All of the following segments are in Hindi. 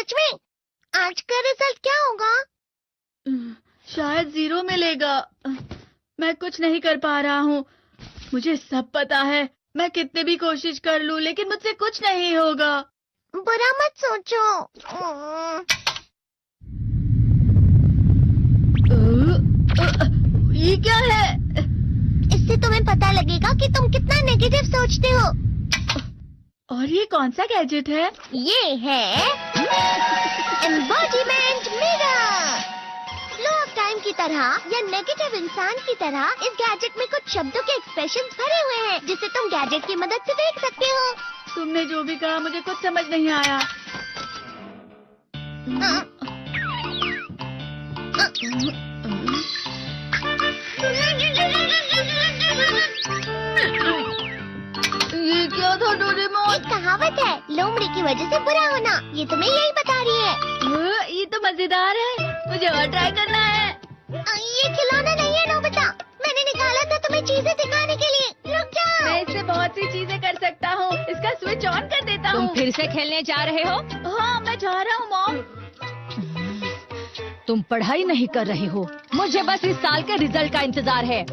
सच में? आज का रिजल्ट क्या होगा? शायद 0 मिलेगा। मैं कुछ नहीं कर पा रहा हूँ। मुझे सब पता है। मैं कितने भी कोशिश कर लूँ लेकिन मुझसे कुछ नहीं होगा। बुरा मत सोचो। ये क्या है? इससे तुम्हें पता लगेगा कि तुम कितना नेगेटिव सोचते हो। और ये कौन सा गैजेट है? ये है embodiment mirror. Flow of time की तरह या नेगेटिव इंसान की तरह इस गैजेट में कुछ शब्दों के एक्सप्रेशंस भरे हुए हैं जिसे तुम गैजेट की मदद से देख सकते हो। तुमने जो भी कहा मुझे कुछ समझ नहीं आया। ये क्या था डोरेमोन? एक कहावत है, लोमड़ी की वजह से बुरा होना। ये तुम्हें यही बता रही है। ये तो मजेदार है। मुझे और ट्राई करना है। ये खिलौना नहीं है नोबिता। मैंने निकाला था तुम्हें चीजें दिखाने के लिए। रुक जाओ। मैं इससे बहुत सी चीजें कर सकता हूँ। इसका स्विच ऑन कर देता हूँ। तुम फिर से खेलने जा रहे हो? हाँ, मैं जा रहा हूँ मॉम। तुम पढ़ाई नहीं कर रहे हो। मुझे बस इस साल के रिजल्ट का इंतजार है।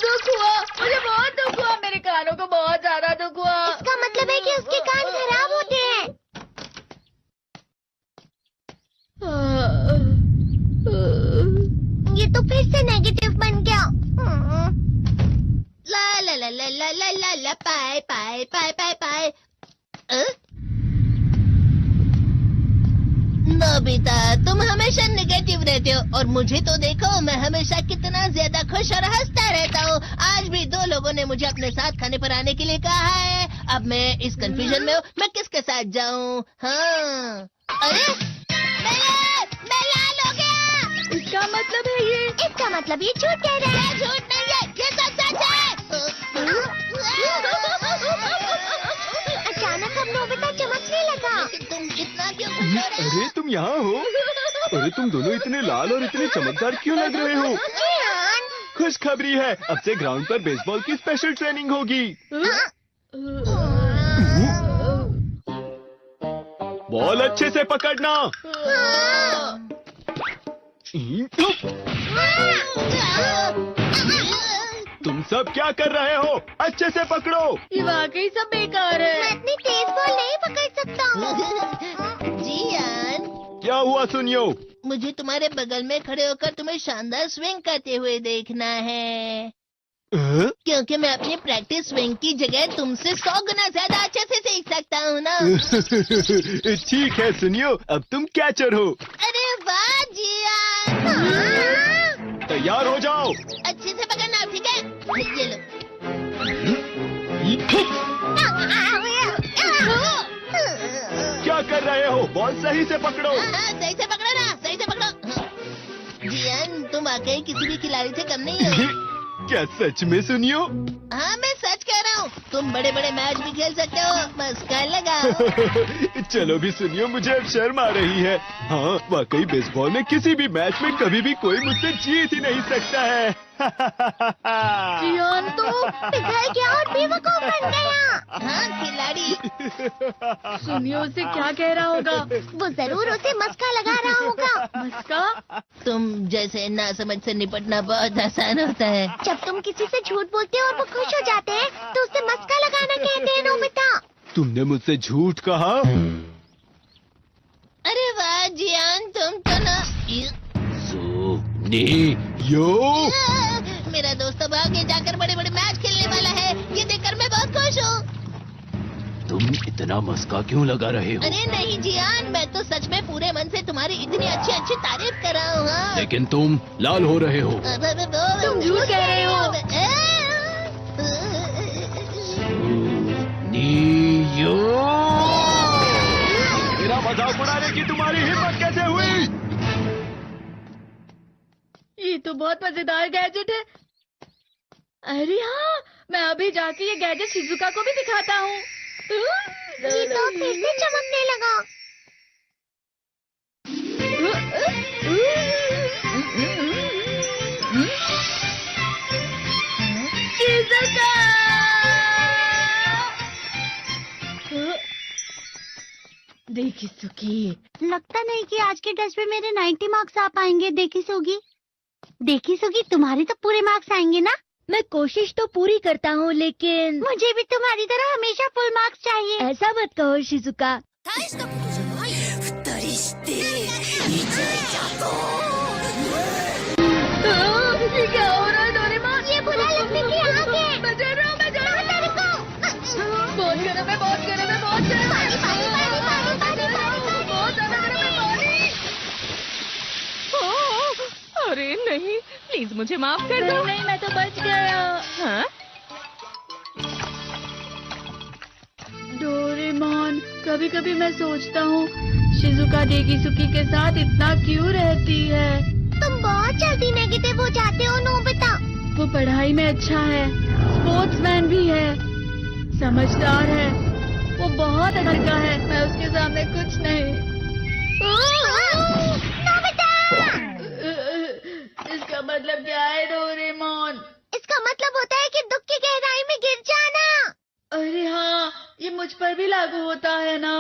दुख हुआ, मुझे बहुत दुख हुआ। मेरे कानों को बहुत ज्यादा दुख हुआ। इसका मतलब है कि उसके कान खराब होते हैं। ये तो फिर से नेगेटिव बन गया। ला ला ला ला ला ला ला ला पाए पाए पाए पाए पाए। नोबिता, तुम हमेशा नेगेटिव रहते हो और मुझे तो देखो, मैं हमेशा कितना ज्यादा खुश और हंसता रहता हूँ। आज भी 2 लोगों ने मुझे अपने साथ खाने पर आने के लिए कहा है। अब मैं इस कंफ्यूजन में हूँ, मैं किसके साथ जाऊँ? हाँ, अरे मैं लाल हो गया। इसका मतलब है ये? इसका मतलब ये झूठ कह रहा है। झूठ नहीं है, ये सब सच है। अचानक अब नोबिता चमकने लगा। तुम कितना क्यों खुश हो रहे हो? अरे तुम यहाँ हो? अरे तुम दोनों इतने लाल और इतने चमकदार क्यों लग रहे हो? जियान, खुशखबरी है, अब से ग्राउंड पर बेसबॉल की स्पेशल ट्रेनिंग होगी। बॉल अच्छे से पकड़ना। तुम सब क्या कर रहे हो? अच्छे से पकड़ो। ये वाकई सब बेकार मैं है। इतनी तेज बॉल नहीं पकड़ सकता हूँ। जियान, क्या हुआ सुनियो? मुझे तुम्हारे बगल में खड़े होकर तुम्हें शानदार स्विंग करते हुए देखना है, क्योंकि मैं अपनी प्रैक्टिस स्विंग की जगह तुमसे 100 गुना ज्यादा अच्छे से सीख सकता हूँ ना। ठीक है सुनियो, अब तुम कैचर हो। अरे वाह जियान। तैयार हो जाओ। अच्छे से पकड़ना, ठीक है? ये लो। क्या कर रहे हो? बॉल सही से पकड़ो। सही से पकड़ो ना, सही से पकड़ो। जियान, तुम वाकई किसी भी खिलाड़ी से कम नहीं हो। क्या सच में सुनियो? हाँ, मैं सच कह रहा हूँ। तुम बड़े बड़े मैच भी खेल सकते हो, मस्का लगाओ। चलो भी सुनियो, मुझे अब शर्म आ रही है। हाँ, वाकई बेसबॉल में किसी भी मैच में कभी भी कोई मुझसे जीत ही नहीं सकता है। जियान तो पिघल गया और बेवकूफ बन गया। हाँ, खिलाड़ी। सुनियो उसे क्या कह रहा होगा? वो जरूर उसे मस्का लगा रहा होगा। मस्का? तुम जैसे नासमझ से निपटना बहुत आसान होता है। जब तुम किसी से झूठ बोलते हो और वो खुश हो जाते हैं, तो उसे मस्का लगाना कहते हैं नोबिता। तुमने मुझसे झूठ कहा? अरे वाह जियान, तुम तो ना। यो मेरा दोस्त अब आगे जाकर बड़े बड़े मैच खेलने वाला है। ये देखकर मैं बहुत खुश हूँ। तुम इतना मस्का क्यों लगा रहे हो? अरे नहीं जियान, मैं तो सच में पूरे मन से तुम्हारी इतनी अच्छी अच्छी तारीफ कर रहा हूँ। हाँ। लेकिन तुम लाल हो रहे हो। तुम झूठ कह रहे हो। यो मेरा मजाक उड़ाने की तुम्हारी हिम्मत कैसे हुई? ये तो बहुत मजेदार गैजेट है। अरे हाँ, मैं अभी जाके ये गैजेट शिजुका को भी दिखाता हूँ। ये तो फिर से चमकने लगा। देखी सुखी। लगता नहीं कि आज के टेस्ट में मेरे 90 मार्क्स आ पाएंगे। देखी सोगी तुम्हारे तो पूरे मार्क्स आएंगे ना? मैं कोशिश तो पूरी करता हूँ, लेकिन मुझे भी तुम्हारी तरह हमेशा फुल मार्क्स चाहिए। ऐसा मत कहो शिजुका। ये क्या हो रहा है डोरेमोन? ये बुरा लगने की आग है। मैं जल रहा हूँ, मैं जल रहा हूँ। तेरे को बहुत गर्म है, बहुत गर्म है, बहुत गर्म है। पानी, पानी, पानी, पानी, पानी, पानी, पानी। बहुत ज्यादा गर्म है पानी। अरे नहीं, प्लीज मुझे माफ कर दो। नहीं, मैं तो बच गया। हाँ? डोरेमोन, कभी कभी मैं सोचता हूँ शिजुका डेकिसुकी के साथ इतना क्यों रहती है। तुम बहुत जल्दी नेगेटिव हो जाते हो नोबिता। वो पढ़ाई में अच्छा है, स्पोर्ट्समैन भी है, समझदार है, वो बहुत अच्छा लड़का है। मैं उसके सामने कुछ नहीं। नोबिता! इसका मतलब क्या है डोरेमोन? इसका मतलब होता है कि दुख की गहराई में गिर जाना। अरे हाँ, ये मुझ पर भी लागू होता है ना।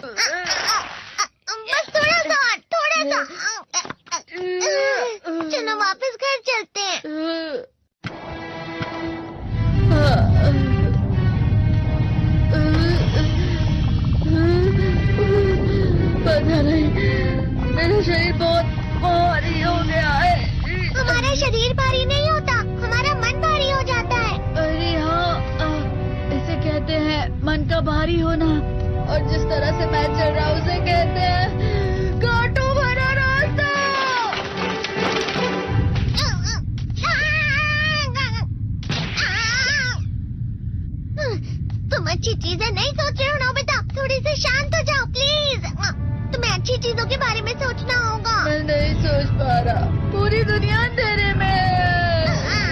बस थोड़ा सा। चलो वापस घर चलते हैं। पता नहीं, मेरा शरीर बहुत भारी हो गया है। हमारा शरीर भारी नहीं होता, हमारा मन भारी हो जाता है। अरे हाँ, इसे कहते हैं मन का भारी होना। और जिस तरह से मैं चल रहा हूँ उसे कहते हैं कांटों भरा रास्ता। तुम अच्छी चीजें नहीं सोच रहे हो नोबिता। थोड़ी सी शांत हो जाओ प्लीज। तुम्हें अच्छी चीजों के बारे में सोचना होगा। मैं नहीं सोच पा रहा, पूरी दुनिया अंधेरे में है।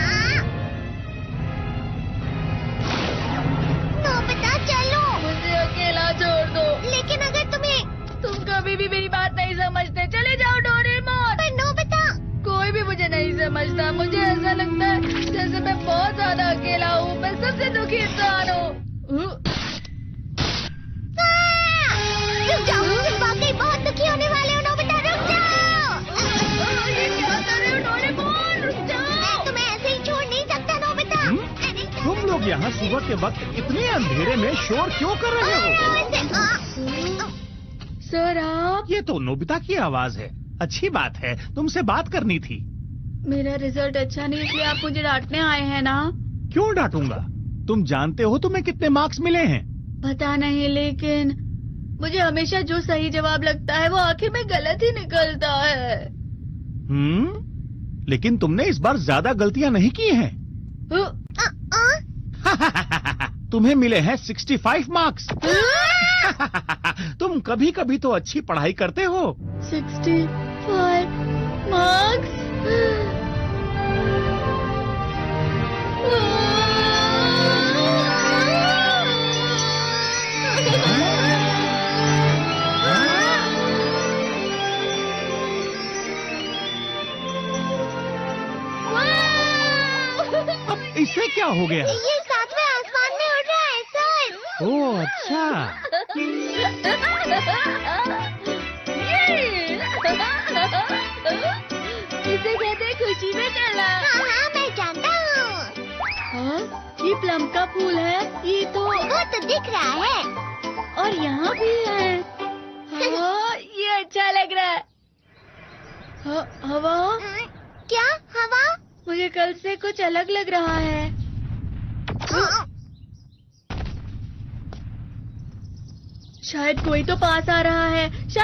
नोबिता चलो। मुझे अकेला छोड़ दो। लेकिन अगर तुम कभी भी मेरी बात नहीं समझते। चले जाओ डोरेमोन। पर नोबिता। कोई भी मुझे नहीं समझता। मुझे ऐसा लगता है जैसे मैं बहुत ज्यादा अकेला हूँ। मैं सबसे दुखी इंसान हूँ। रुक जाओ, तुम वाकई बहुत दुखी होने वाले हो नोबिता। रुक जाओ। ये क्या कर रहे हो डोरेमोन? रुक जाओ। मैं तुम्हें ऐसे ही छोड़ नहीं सकता नोबिता। तुम लोग यहाँ सुबह के वक्त इतने अंधेरे में शोर क्यों कर रहे हो? सर आप? ये तो नोबिता की आवाज है। अच्छी बात है, तुमसे बात करनी थी। मेरा रिजल्ट अच्छा नहीं, इसलिए आप मुझे डांटने आए हैं ना? क्यों डांटूंगा? तुम जानते हो तुम्हें कितने मार्क्स मिले हैं? पता नहीं, लेकिन मुझे हमेशा जो सही जवाब लगता है वो आखिर में गलत ही निकलता है। लेकिन तुमने इस बार ज्यादा गलतियाँ नहीं की हैं। तुम्हें मिले हैं 65 मार्क्स। तुम कभी कभी तो अच्छी पढ़ाई करते हो। 65 मार्क्स? अब इससे क्या हो गया? ये सातवें आसमान में उड़ रहा है सर। ओह अच्छा। इसे कहते हैं खुशी में चला। हाँ, मैं जानता हूँ। हाँ, ये प्लम का फूल है। ये तो वो तो दिख रहा है। और यहाँ भी है। हाँ, ये अच्छा लग रहा है। हवा? क्या हवा? मुझे कल से कुछ अलग लग रहा है। शायद कोई तो पास आ रहा है।